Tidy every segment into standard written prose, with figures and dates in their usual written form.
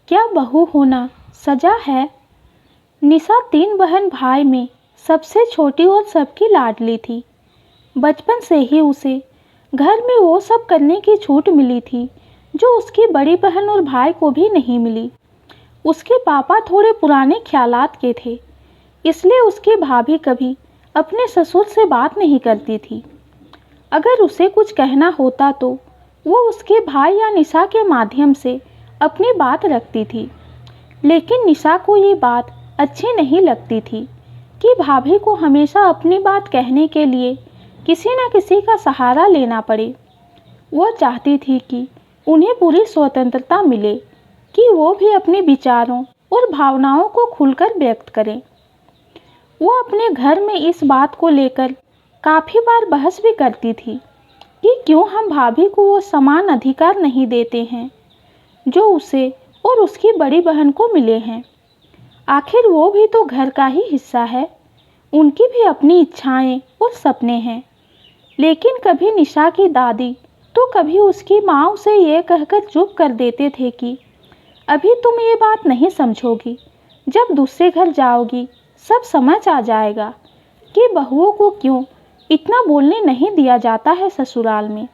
क्या बहू होना सजा है? निशा 3 बहन भाई में सबसे छोटी और सबकी लाडली थी। बचपन से ही उसे घर में वो सब करने की छूट मिली थी जो उसकी बड़ी बहन और भाई को भी नहीं मिली। उसके पापा थोड़े पुराने ख्यालात के थे, इसलिए उसकी भाभी कभी अपने ससुर से बात नहीं करती थी। अगर उसे कुछ कहना होता तो वो उसके भाई या निशा के माध्यम से अपनी बात रखती थी। लेकिन निशा को ये बात अच्छी नहीं लगती थी कि भाभी को हमेशा अपनी बात कहने के लिए किसी न किसी का सहारा लेना पड़े। वो चाहती थी कि उन्हें पूरी स्वतंत्रता मिले कि वो भी अपने विचारों और भावनाओं को खुलकर व्यक्त करें। वो अपने घर में इस बात को लेकर काफ़ी बार बहस भी करती थी कि क्यों हम भाभी को वो समान अधिकार नहीं देते हैं जो उसे और उसकी बड़ी बहन को मिले हैं। आखिर वो भी तो घर का ही हिस्सा है, उनकी भी अपनी इच्छाएं और सपने हैं। लेकिन कभी निशा की दादी तो कभी उसकी माँ उसे ये कहकर चुप कर देते थे कि अभी तुम ये बात नहीं समझोगी, जब दूसरे घर जाओगी सब समझ आ जाएगा कि बहुओं को क्यों इतना बोलने नहीं दिया जाता है ससुराल में,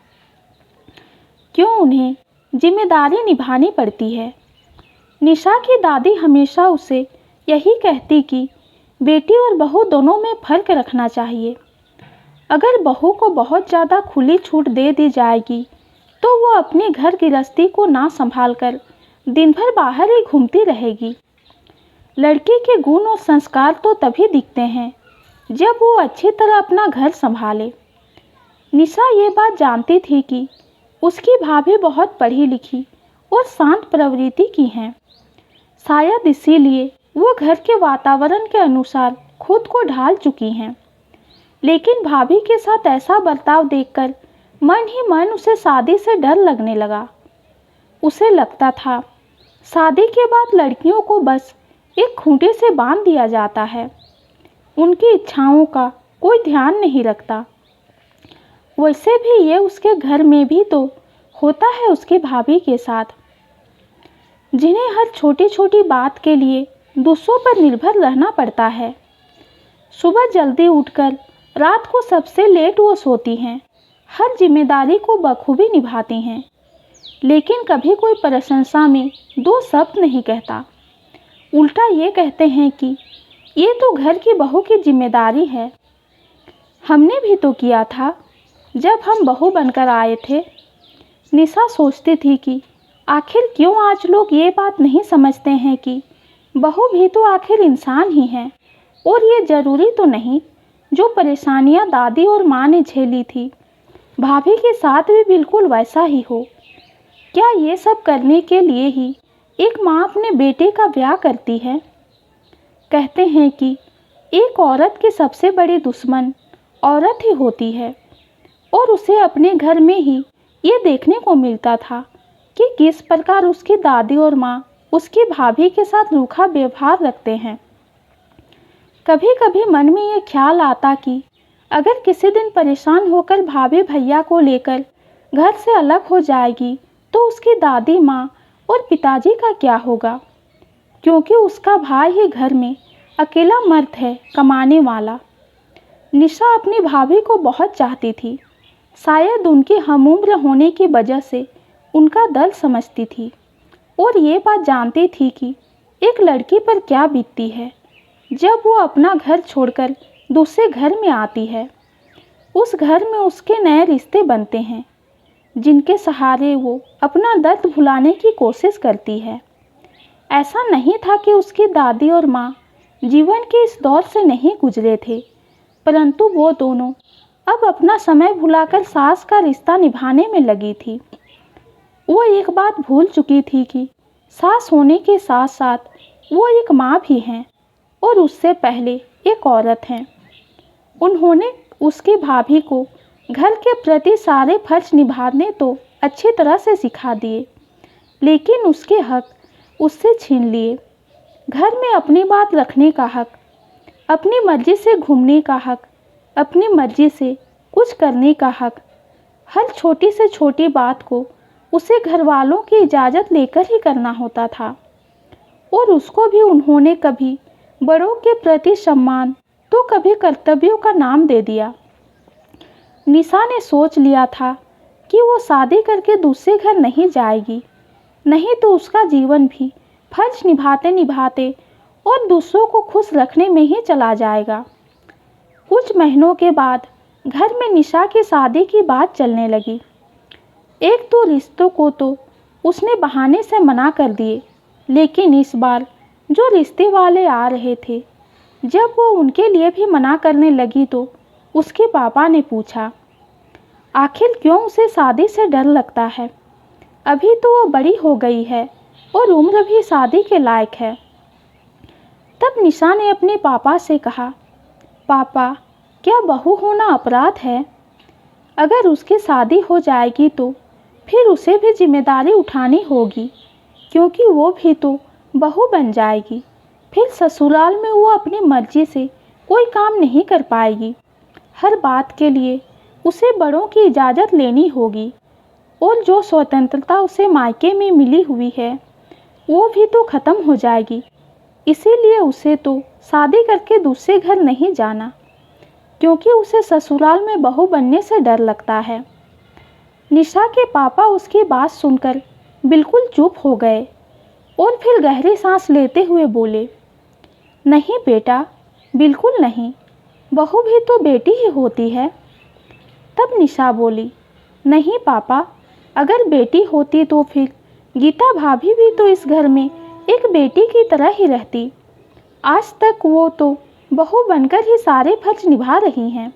क्यों उन्हें जिम्मेदारी निभानी पड़ती है। निशा की दादी हमेशा उसे यही कहती कि बेटी और बहू दोनों में फ़र्क रखना चाहिए। अगर बहू को बहुत ज़्यादा खुली छूट दे दी जाएगी तो वो अपने घर गृहस्थी को ना संभाल कर दिन भर बाहर ही घूमती रहेगी। लड़के के गुण और संस्कार तो तभी दिखते हैं जब वो अच्छी तरह अपना घर संभाले। निशा ये बात जानती थी कि उसकी भाभी बहुत पढ़ी लिखी और शांत प्रवृत्ति की हैं। शायद इसीलिए वो घर के वातावरण के अनुसार खुद को ढाल चुकी हैं। लेकिन भाभी के साथ ऐसा बर्ताव देखकर मन ही मन उसे शादी से डर लगने लगा। उसे लगता था शादी के बाद लड़कियों को बस एक खूंटे से बांध दिया जाता है, उनकी इच्छाओं का कोई ध्यान नहीं रखता। वैसे भी ये उसके घर में भी तो होता है उसकी भाभी के साथ, जिन्हें हर छोटी छोटी बात के लिए दूसरों पर निर्भर रहना पड़ता है। सुबह जल्दी उठकर रात को सबसे लेट वो सोती हैं, हर जिम्मेदारी को बखूबी निभाती हैं, लेकिन कभी कोई प्रशंसा में 2 शब्द नहीं कहता। उल्टा ये कहते हैं कि ये तो घर की बहू की जिम्मेदारी है, हमने भी तो किया था जब हम बहू बनकर आए थे। निशा सोचती थी कि आखिर क्यों आज लोग ये बात नहीं समझते हैं कि बहू भी तो आखिर इंसान ही है, और ये ज़रूरी तो नहीं जो परेशानियां दादी और माँ ने झेली थी भाभी के साथ भी बिल्कुल वैसा ही हो। क्या ये सब करने के लिए ही एक माँ अपने बेटे का ब्याह करती है? कहते हैं कि एक औरत की सबसे बड़ी दुश्मन औरत ही होती है, और उसे अपने घर में ही ये देखने को मिलता था कि किस प्रकार उसकी दादी और माँ उसकी भाभी के साथ रूखा व्यवहार रखते हैं। कभी कभी मन में ये ख्याल आता कि अगर किसी दिन परेशान होकर भाभी भैया को लेकर घर से अलग हो जाएगी तो उसकी दादी माँ और पिताजी का क्या होगा, क्योंकि उसका भाई ही घर में अकेला मर्द है कमाने वाला। निशा अपनी भाभी को बहुत चाहती थी, शायद उनकी हमउम्र होने की वजह से उनका दर्द समझती थी, और ये बात जानती थी कि एक लड़की पर क्या बीतती है जब वो अपना घर छोड़कर दूसरे घर में आती है। उस घर में उसके नए रिश्ते बनते हैं जिनके सहारे वो अपना दर्द भुलाने की कोशिश करती है। ऐसा नहीं था कि उसकी दादी और माँ जीवन के इस दौर से नहीं गुजरे थे, परंतु वो दोनों अब अपना समय भुलाकर सास का रिश्ता निभाने में लगी थी। वो एक बात भूल चुकी थी कि सास होने के साथ साथ वो एक माँ भी हैं और उससे पहले एक औरत हैं। उन्होंने उसकी भाभी को घर के प्रति सारे फर्ज निभाने तो अच्छी तरह से सिखा दिए, लेकिन उसके हक उससे छीन लिए। घर में अपनी बात रखने का हक, अपनी मर्जी से घूमने का हक, अपनी मर्जी से कुछ करने का हक, हर छोटी से छोटी बात को उसे घर वालों की इजाज़त लेकर ही करना होता था। और उसको भी उन्होंने कभी बड़ों के प्रति सम्मान तो कभी कर्तव्यों का नाम दे दिया। निशा ने सोच लिया था कि वो शादी करके दूसरे घर नहीं जाएगी, नहीं तो उसका जीवन भी फर्ज निभाते निभाते और दूसरों को खुश रखने में ही चला जाएगा। कुछ महीनों के बाद घर में निशा की शादी की बात चलने लगी। एक दो रिश्तों को तो उसने बहाने से मना कर दिए, लेकिन इस बार जो रिश्ते वाले आ रहे थे, जब वो उनके लिए भी मना करने लगी तो उसके पापा ने पूछा, आखिर क्यों उसे शादी से डर लगता है? अभी तो वो बड़ी हो गई है और उम्र भी शादी के लायक है। तब निशा ने अपने पापा से कहा, पापा, क्या बहू होना अपराध है? अगर उसकी शादी हो जाएगी तो फिर उसे भी जिम्मेदारी उठानी होगी, क्योंकि वो भी तो बहू बन जाएगी। फिर ससुराल में वो अपनी मर्जी से कोई काम नहीं कर पाएगी। हर बात के लिए उसे बड़ों की इजाज़त लेनी होगी, और जो स्वतंत्रता उसे मायके में मिली हुई है वो भी तो ख़त्म हो जाएगी। इसीलिए उसे तो शादी करके दूसरे घर नहीं जाना, क्योंकि उसे ससुराल में बहू बनने से डर लगता है। निशा के पापा उसकी बात सुनकर बिल्कुल चुप हो गए और फिर गहरी सांस लेते हुए बोले, नहीं बेटा, बिल्कुल नहीं, बहू भी तो बेटी ही होती है। तब निशा बोली, नहीं पापा, अगर बेटी होती तो फिर गीता भाभी भी तो इस घर में एक बेटी की तरह ही रहती। आज तक वो तो बहू बनकर ही सारे फर्ज निभा रही हैं।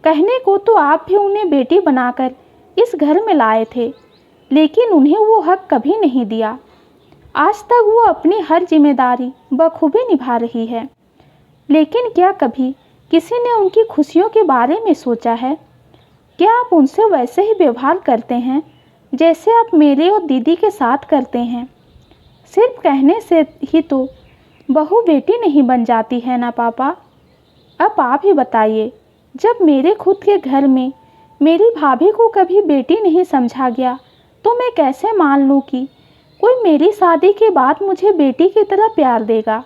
कहने को तो आप भी उन्हें बेटी बनाकर इस घर में लाए थे, लेकिन उन्हें वो हक कभी नहीं दिया। आज तक वो अपनी हर जिम्मेदारी बखूबी निभा रही है, लेकिन क्या कभी किसी ने उनकी खुशियों के बारे में सोचा है? क्या आप उनसे वैसे ही व्यवहार करते हैं जैसे आप मेरे और दीदी के साथ करते हैं? सिर्फ कहने से ही तो बहू बेटी नहीं बन जाती है ना पापा। अब आप ही बताइए, जब मेरे खुद के घर में मेरी भाभी को कभी बेटी नहीं समझा गया, तो मैं कैसे मान लूँ कि कोई मेरी शादी के बाद मुझे बेटी की तरह प्यार देगा?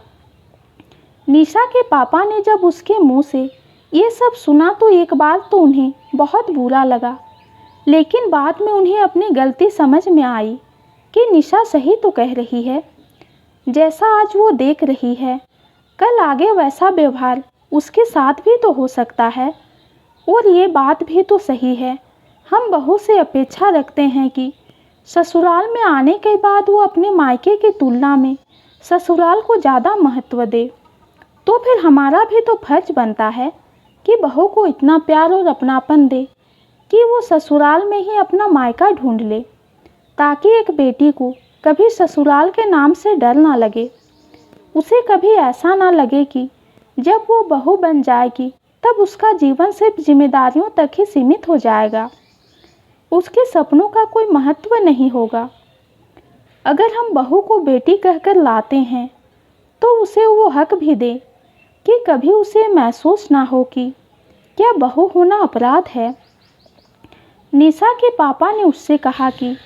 निशा के पापा ने जब उसके मुंह से ये सब सुना तो एक बार तो उन्हें बहुत बुरा लगा, लेकिन बाद में उन्हें अपनी गलती समझ में आई कि निशा सही तो कह रही है। जैसा आज वो देख रही है, कल आगे वैसा व्यवहार उसके साथ भी तो हो सकता है। और ये बात भी तो सही है, हम बहू से अपेक्षा रखते हैं कि ससुराल में आने के बाद वो अपने मायके की तुलना में ससुराल को ज़्यादा महत्व दे। तो फिर हमारा भी तो फर्ज बनता है कि बहू को इतना प्यार और अपनापन दे कि वो ससुराल में ही अपना मायका ढूंढ ले, ताकि एक बेटी को कभी ससुराल के नाम से डर ना लगे। उसे कभी ऐसा ना लगे कि जब वो बहू बन जाएगी तब उसका जीवन सिर्फ जिम्मेदारियों तक ही सीमित हो जाएगा, उसके सपनों का कोई महत्व नहीं होगा। अगर हम बहू को बेटी कहकर लाते हैं तो उसे वो हक भी दे कि कभी उसे महसूस ना हो कि क्या बहू होना अपराध है। निशा के पापा ने उससे कहा कि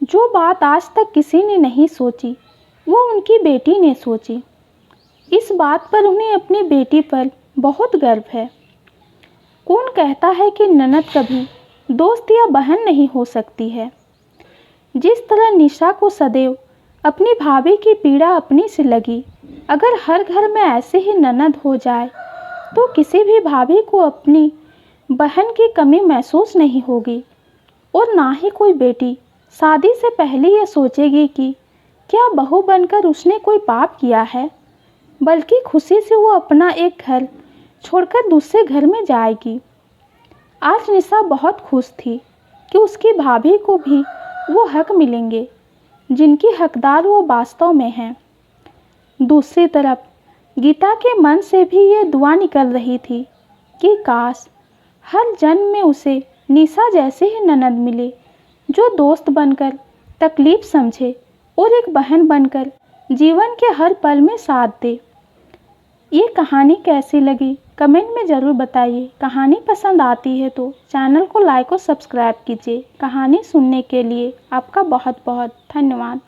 जो बात आज तक किसी ने नहीं सोची वो उनकी बेटी ने सोची। इस बात पर उन्हें अपनी बेटी पर बहुत गर्व है। कौन कहता है कि ननद कभी दोस्त या बहन नहीं हो सकती है? जिस तरह निशा को सदैव अपनी भाभी की पीड़ा अपनी से लगी, अगर हर घर में ऐसे ही ननद हो जाए तो किसी भी भाभी को अपनी बहन की कमी महसूस नहीं होगी, और ना ही कोई बेटी शादी से पहले ये सोचेगी कि क्या बहू बनकर उसने कोई पाप किया है, बल्कि खुशी से वो अपना एक घर छोड़कर दूसरे घर में जाएगी। आज निशा बहुत खुश थी कि उसकी भाभी को भी वो हक मिलेंगे जिनकी हकदार वो वास्तव में हैं। दूसरी तरफ गीता के मन से भी ये दुआ निकल रही थी कि काश हर जन्म में उसे निशा जैसे ही ननद मिले, जो दोस्त बनकर तकलीफ समझे और एक बहन बनकर जीवन के हर पल में साथ दे। ये कहानी कैसी लगी कमेंट में ज़रूर बताइए। कहानी पसंद आती है तो चैनल को लाइक और सब्सक्राइब कीजिए। कहानी सुनने के लिए आपका बहुत बहुत धन्यवाद।